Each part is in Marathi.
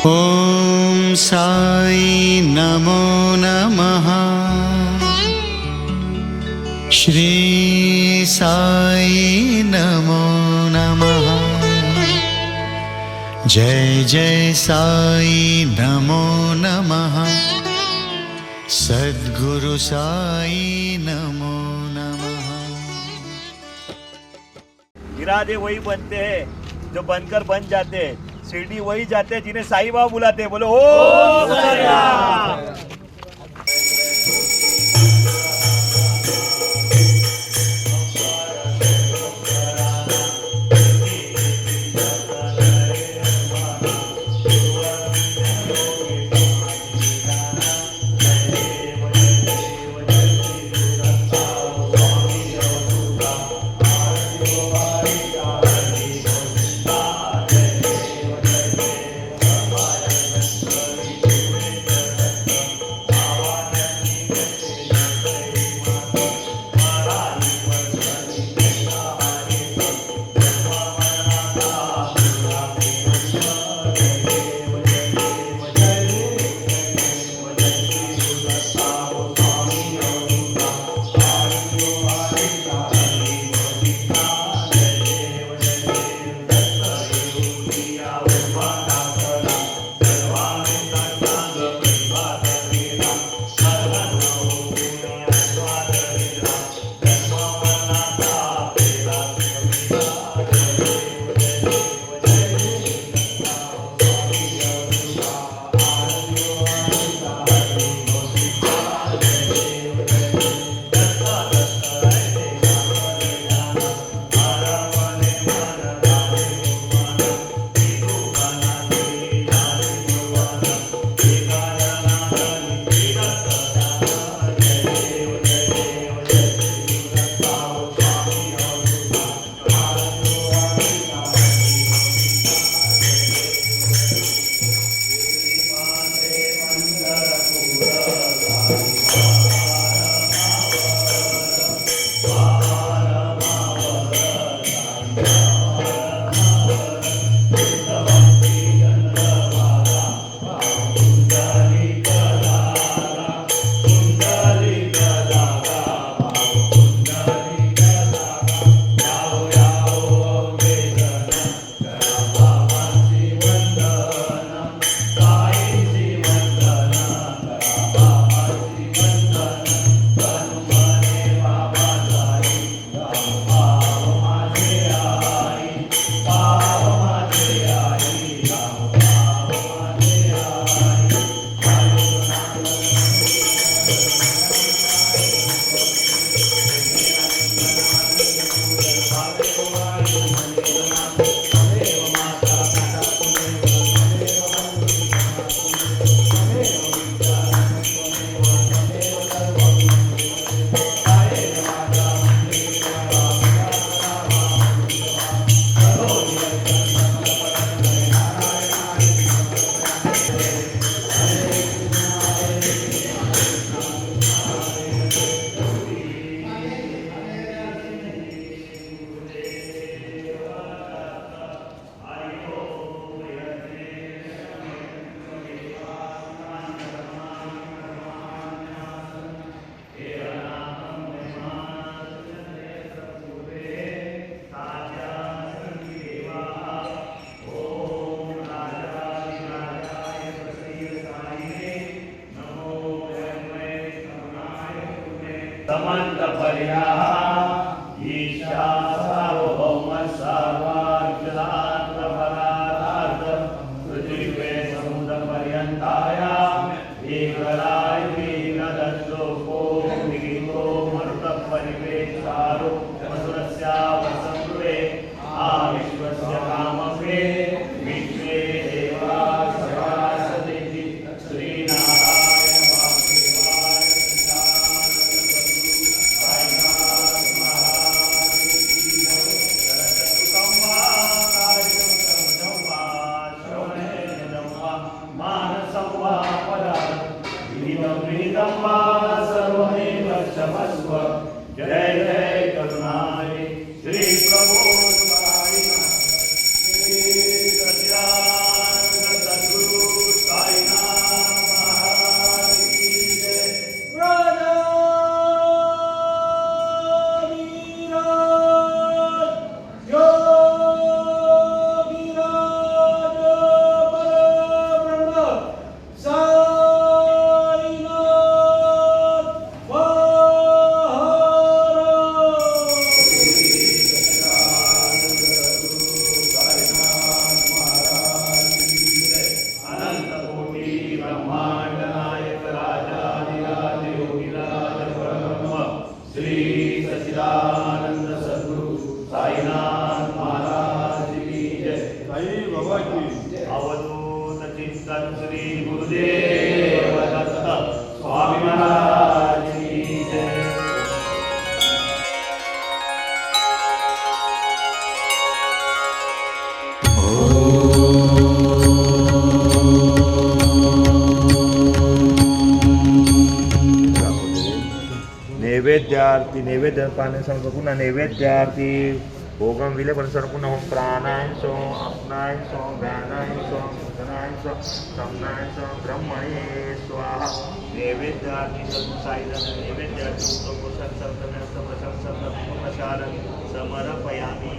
ओम साई नमो नमः। श्री साई नमो नमः। जय जय साई नमो नमः। सद्गुरु साई नमो नमः। इरादे वही बनते हैं जो बनकर बन जाते हैं। शिरडी वही जाते हैं जिन्हें साईं बाबा बुलाते हैं। बोलो ओम साई राम। समंत पर्याः ईशा सार्वभौम सर्वांतरात्म परार्थ पृथ्वी समुद्र पर्यंताया एकराय विनदसोको निगितो मरुत परिवेशारो मधुरस्या वसंतुरे आविश्वस्य कामवे विश्वे देवा सदासदेति श्रीनारायण वासुदेवाय अवधूत चिंतन श्री गुरुदेव दत्त स्वामी महाराज की जय. नैवेद्यार्थी नैवेद्य पाने सांगतो पुन्हा नैवेद्यार्थी भोगम विले पण सर पुन्हा ओम प्राणाय सो अपनाय सो ज्ञानाय सो धनाय सो समनाय सो ब्रह्मणे स्वाहा. नैवेद्यार्थी सदु साईधन नैवेद्यार्थी उत्तम सत्संग प्रशंसन पूर्णशालन समर्पयामी.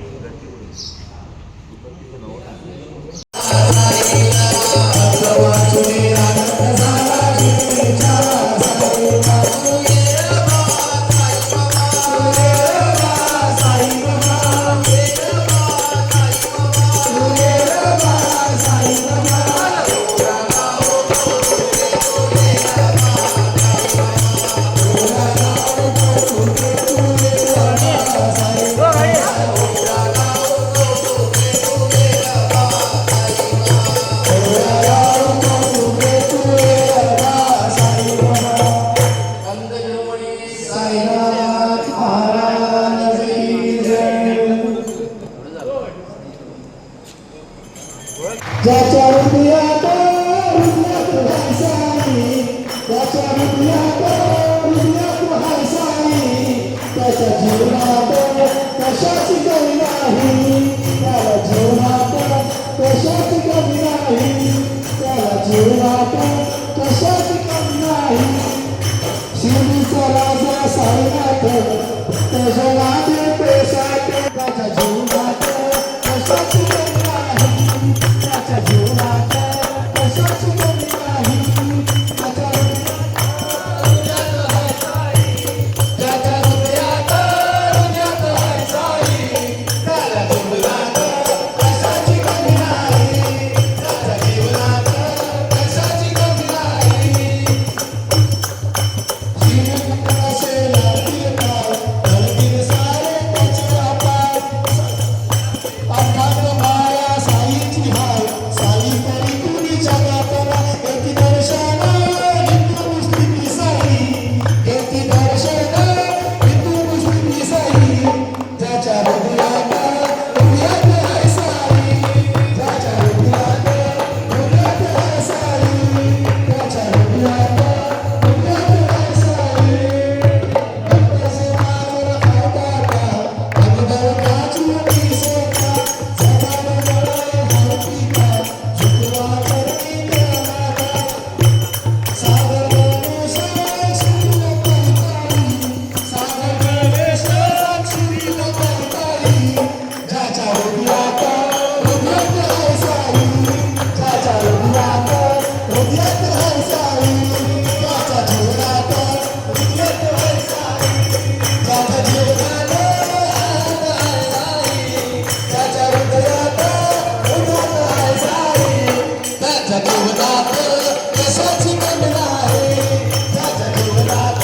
ज्याच्या हृदयात हृदयात हाय साई, त्याच्या हृदयात हृदयात हाय साई, त्याच्या जीवनात कशाची कमी नाही, त्याला जीवनात कशाची कमी नाही, त्याला जीवनात कशाची कमी नाही. शिर्डीचा राजा साईनाथ त्याच्या नाते पेशात, त्याच्या जीवनात कशाची कमी नाही, त्याच्या जीवनात कशाची कमी नाही. त्याच्या हृदयात हृदयात हाय साई, त्याला जीवनात कशाची कमी नाही, त्याच्या जीवनात कशाची कमी नाही. जीवन असेल तीर्थावर, धरतील सारे त्याचे अपार. अफाट माया साईची हाय, साई परी कुणी जगातला. येती दर्शन हिंदू मुस्लिम साई, येती दर्शन हिंदू मुस्लिम साई. त्याच्या हृदयात हृदयात हाय साई, त्याच्या हृदयात हृदयात हाय साई, त्याच्या हृदयात हृदयात हाय साई. भक्ताचे मावर खावताता, अगोदरकाची ती सोता, सदान गळाय हरतीता, झुकवा करती त्यामाता. सागर गणेश श्रील करताई, सागर गणेश श्रील करताई. ज्याच्या हृदयात हृदयात हाय साई, ज्याच्या हृदयात हृदयात हाय साई, त्याच्या जीवनात हृदयात हाय साई, त्याच्या जीवनात हाय साई, त्याच्या हृदयात हृदयात हाय साई. त्याच्या जीवनात कशाची कमी नाही, त्याच्या जीवनात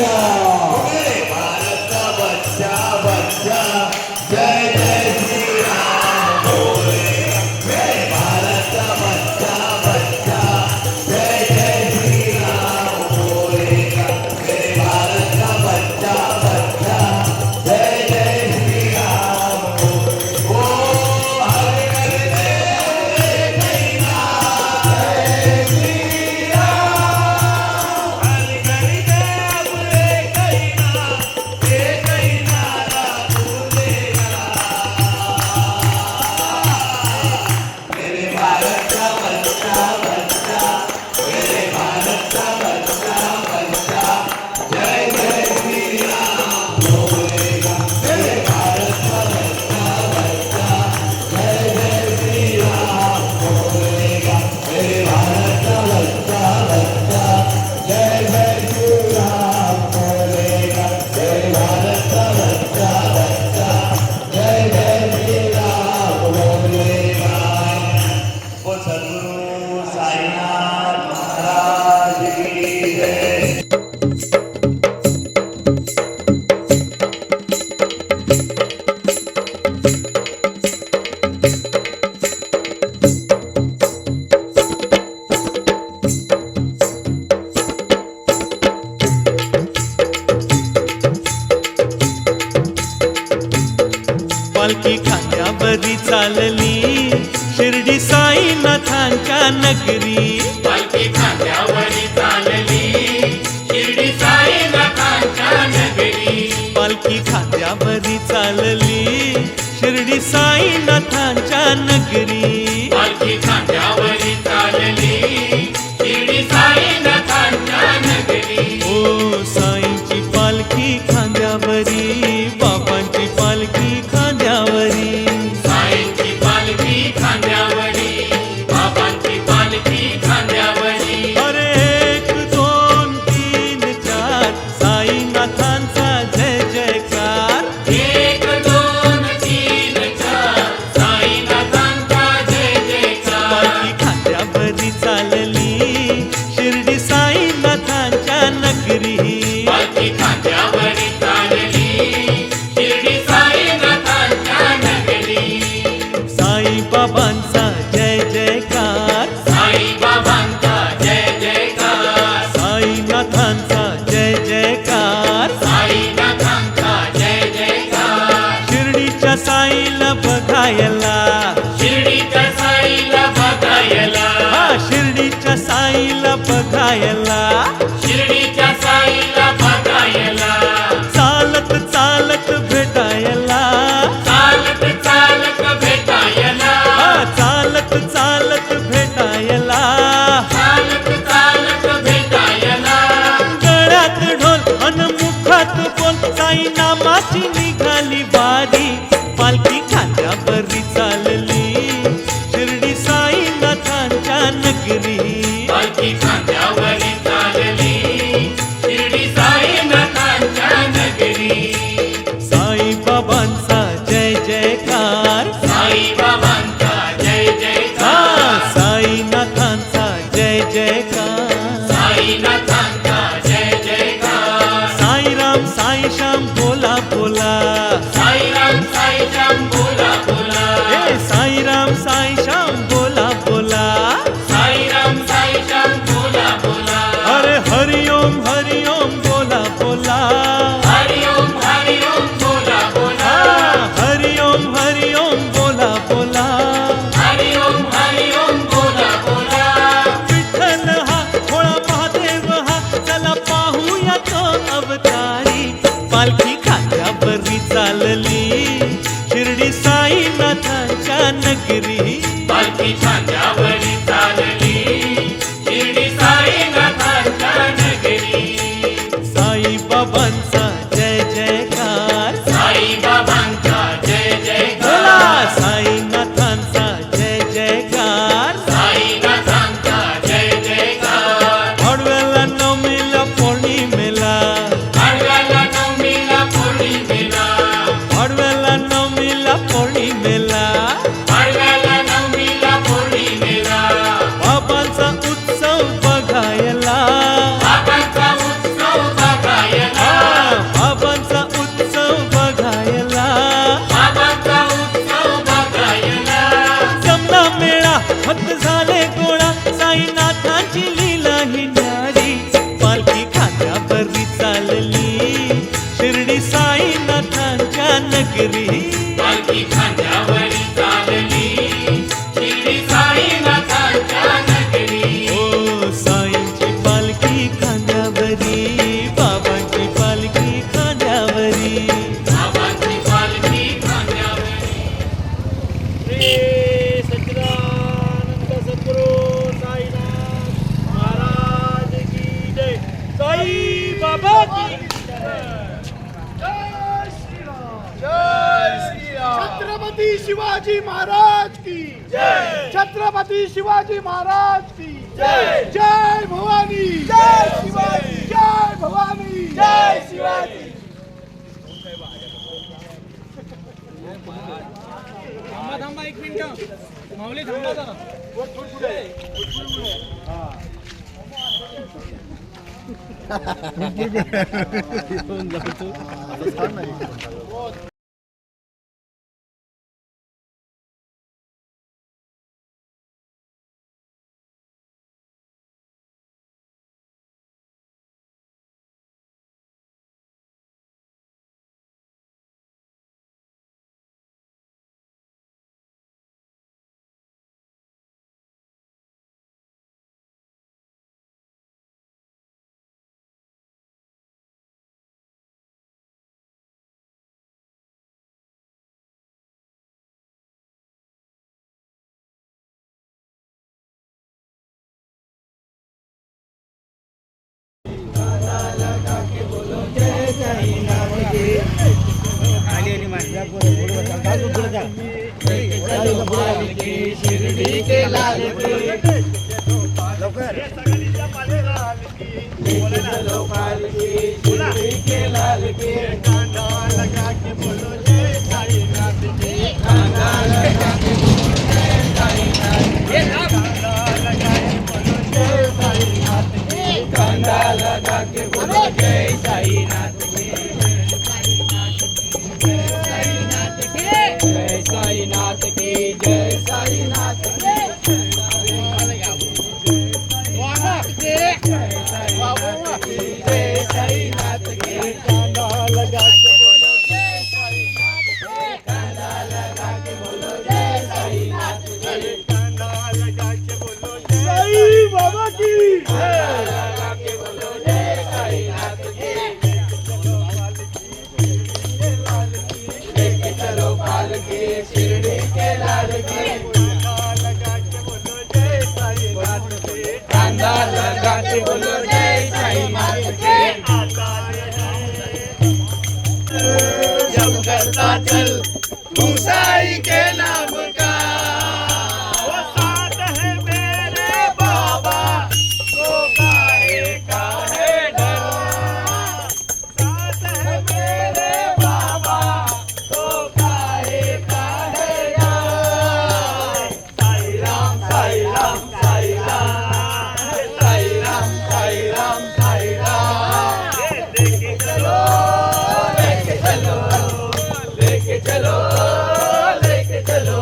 श्रीराम भारत का बच्चा बच्चा जय जय श्री राम बोलेगा मेरे भारत का बच्चा बच्चा जय जय श्री राम बोलेगा मेरे भारत का बच्चा बच्चा जय जय श्री राम बोलेगा। ओ हरे हरे सद्गुरु साईनाथ महाराज की जय। पालखी खांद्यावरी चालली शिर्डी साईनाथांच्या नगरी पालखी खांद्यावरी चालली शिर्डी साईनाथांच्या नगरी पालखी खांद्यावरी चालली शिर्डी साईनाथांच्या नगरी पालखी खांद्यावरी चालली शिर्डी साईनाथांच्या नगरी ओ साईंची पालखी खांद्यावरी बाबांची पालखी खांद्यावरी साईंची पालखी खांद्यावरी बाबांची पालखी खांद्यावरी अरे 1 2 3 4 साईनाथांचा जय जयकार 1 2 3 4 साईनाथांचा जय जयकार पालखी खांद्यावरी चालली शिर्डी साईनाथांच्या नगरी पालखी खांद्यावरी चालली शिर्डी साईनाथांच्या नगरी साईबाबांचा जय जयकार साईबाबांचा जय जयकार साईनाथांचा जय जयकार साईनाथांचा जय जयकार शिर्डीच्या साईला बघायला शिर्डीच्या साईला बघायला शिर्डीच्या साईला बघायला शिर्डीच्या साईला बघायला चालत चालत भेटायला चालत चालत भेटायला चालत चालत भेटायला चालत चालत भेटायला गळ्यात ढोल अन मुखात बोल साई नामाची निघाली वारी पालखी खांद्यावरी चालली शिर्डी साईनाथांच्या नगरी पालखी खांद्यावरी चालली शिर्डी साईनाथांच्या नगरी साईबाबांचा जय जयकार साईबाबांचा जय जयकार साईनाथांचा जय जयकार साईनाथांचा जय जयकार साईराम साईश्याम बोला बोला साईराम साईश्याम बोला बोला हे साईराम साईश्याम बोला बोला साईराम साईश्याम बोला बोला अरे हरिओम हरिओम बोला बोला हरिओम हरिओम बोला बोला हरिओम हरिओम बोला बोला हरिओम हरिओम बोला बोला विठ्ठल हा भोळा महादेव हा चला पाहूया तो अवतारी पालखी खांद्यावरी चालली शिर्डी साईनाथांच्या नगरी पालखी खांद्यावरी चालली शिर्डी साईनाथांच्या नगरी साईबाबांचा जय जयकार साईबाबांचा जय बोला जयकार साईनाथांचा जय जयकार साईनाथांचा जय जयकार अडव्याला नवमीला पौर्णिमेला आडव्याला नवमीला पौर्णिमेला अडव्याला नवमीला पौर्णिमेला आडव्याला नवमीला पौर्णिमेला बाबांचा उत्सव बघायला बाबांचा उत्सव बघायला छत्रपती शिवाजी महाराज की जय. छत्रपती शिवाजी महाराज की जय. जय भवानी, जय शिवाजी, जय भवानी, जय शिवाजी. थांबा 1 मिनिट माऊली थांबा जरा शिर्डी के लाल की शिर्डी के लाल की कांधा लगा के बोलो जय साईनाथ की. कांधा लगा के बोलो जय साईनाथ की. कांधा लगा के बोलो जय साईनाथ की. जय साईनाथ की, जय साईनाथ की, जय साईनाथ की. जय साईनाथ की. कांधा लगा के बोलो जय साईनाथ की. कांधा लगा के बोलो जय साईनाथ की. कांधा लगा के बोलो जय बाबा की. कांधा लगा के बोलो जय साईनाथ की. लेके चलो पालकी शिरडी के लाल की. कांधा लगा के बोलो जय साईनाथ की. कांधा लगा के बोलो जय साईनाथ की. जब करता चल तू साई के नाम का. वो साथ है मेरे बाबा तो काहे का है डर. साथ है मेरे बाबा तो काहे का है डर. साई राम, साई राम, साई राम, साई राम, साई राम, साई राम. लेके चलो, लेके चलो, लेके चलो, लेके चलो,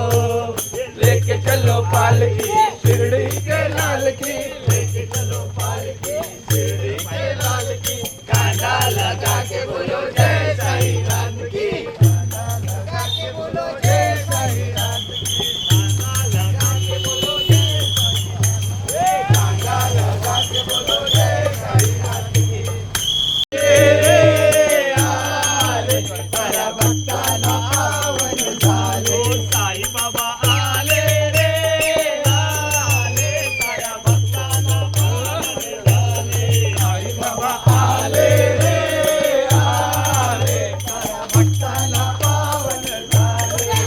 लेके चलो पालकी शिरडी के लाल की. लेके चलो पालकी शिरडी के लाल की. कांधा लगा के बोलो जय साईनाथ की. कांधा लगा के बोलो जय साईनाथ की. कांधा लगा के बोलो जय साईनाथ की. कांधा लगा के बोलो जय साईनाथ की. तेरे आले तारा भक्ताला आवन झाले. साई बाबा आले रे आले. तारा भक्ताला आवन झाले. साई बाबा आले रे आले. तारा भक्ताला पावन झाले.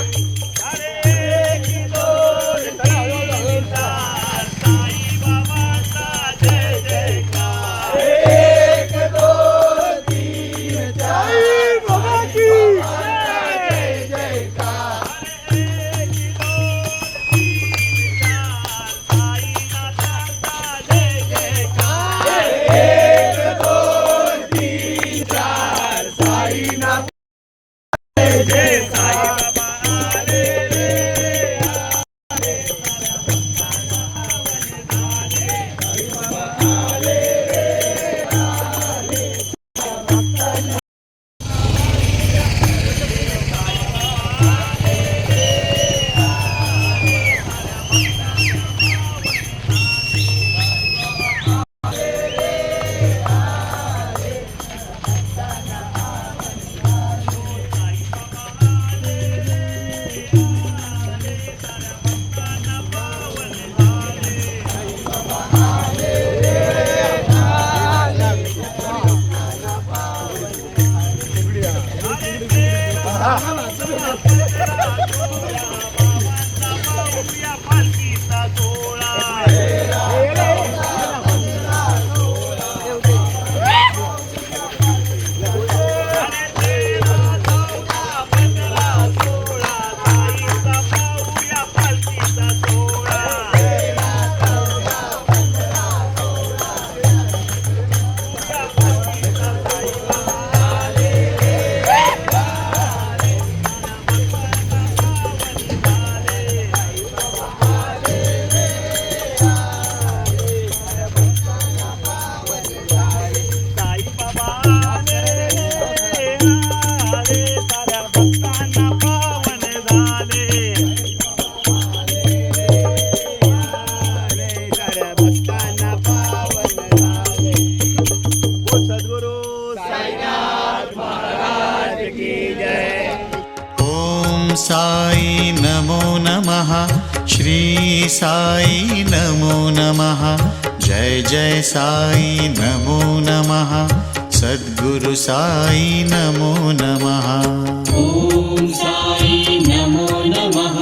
अरे एक दोन तीन चार साई बाबाचा जय जयकार. एक दोन तीन चार साई बाबा की जय जयकार. एक दोन तीन चार साईनाथाचा जय जयकार. एक दोन तीन चार साईनाथ जय जय. साई बाबा आले रे आले. साई बाबा आले रे आले. साई नमो नमः श्री साई नमो नमः जय जय साई नमो नमः सद्गुरु साई नमो नमः ॐ साई नमो नमः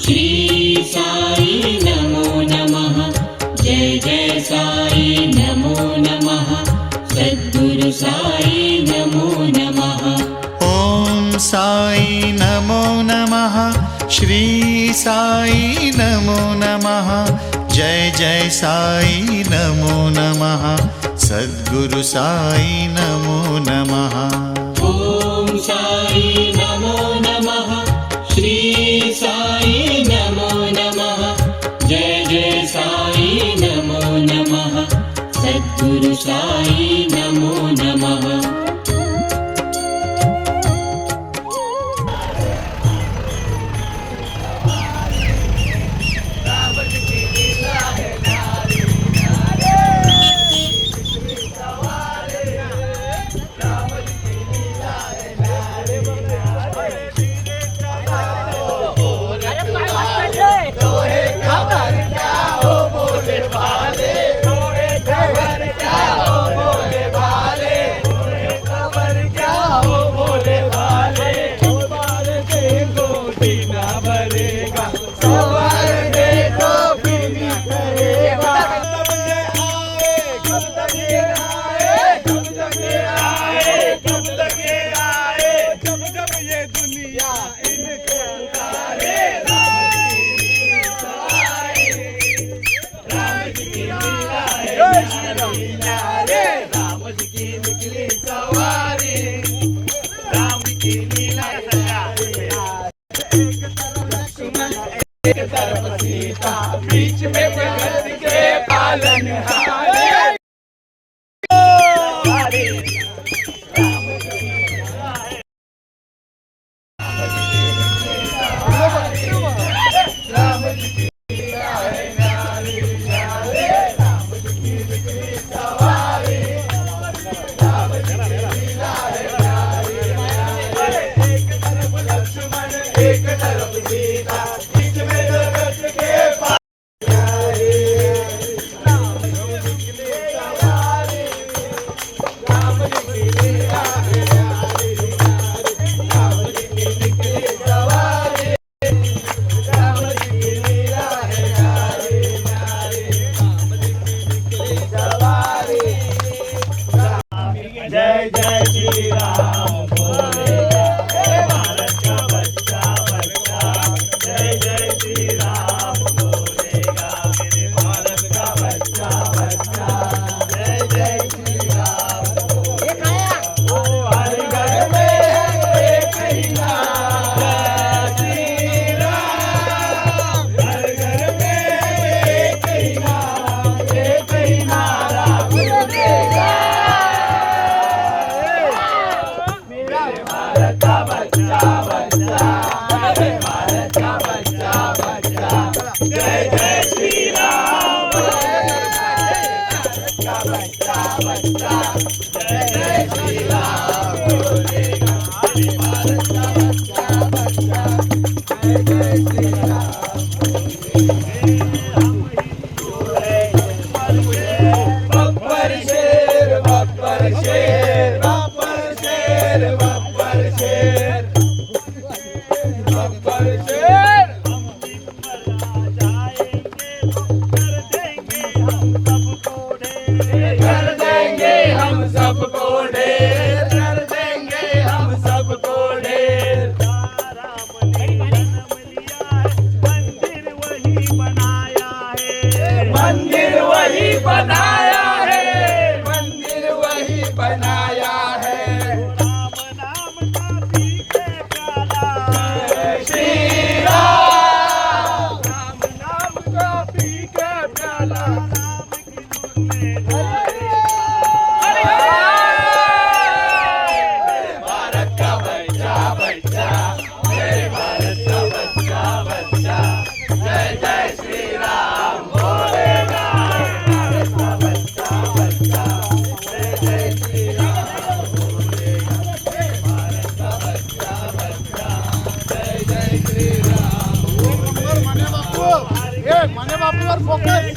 श्री साई नमो नमः जय जय साई नमो नमः सद्गुरु साई नमो नमः ॐ साई नमो नमः श्री साई नमो नमः जय जय साई नमो नमः सद्गुरु साई नमो नमः ॐ साई नमो नमः श्री साई नमो नमः जय जय साई नमो नमः सद्गुरु साई नमो नमः जय जय श्री राम बोलेगा भारत का बच्चा बच्चा जय जय श्री राम बोलेगा मेरे भारत का बच्चा बच्चा जय जय श्री राम ओ हर घर में एक ही नाम श्री राम हर घर में एक ही नारा बोलेगा भारत का बच्चा बच्चा मेरे भारत का बच्चा बच्चा जय जय श्री राम भारत का बच्चा बच्चा जय जय श्री राम बोलेगा मेरे भारत का बच्चा बच्चा जय जय श्री राम बब्बर शेर बब्बर शेर बब्बर शेर बब्बर शेर बापूवर फोकस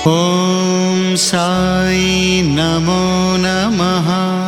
ॐ साई नमो नमः।